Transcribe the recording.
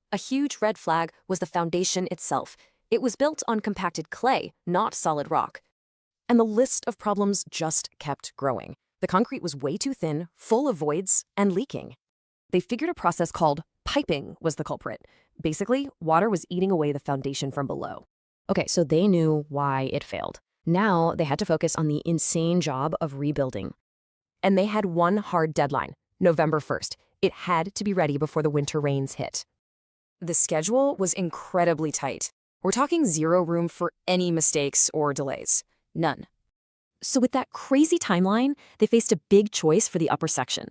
A huge red flag was the foundation itself. It was built on compacted clay, not solid rock. And the list of problems just kept growing. The concrete was way too thin, full of voids, and leaking. They figured a process called piping was the culprit. Basically, water was eating away the foundation from below. Okay, so they knew why it failed. Now they had to focus on the insane job of rebuilding. And they had one hard deadline, November 1st. It had to be ready before the winter rains hit. The schedule was incredibly tight. We're talking zero room for any mistakes or delays. None. So with that crazy timeline, they faced a big choice for the upper section.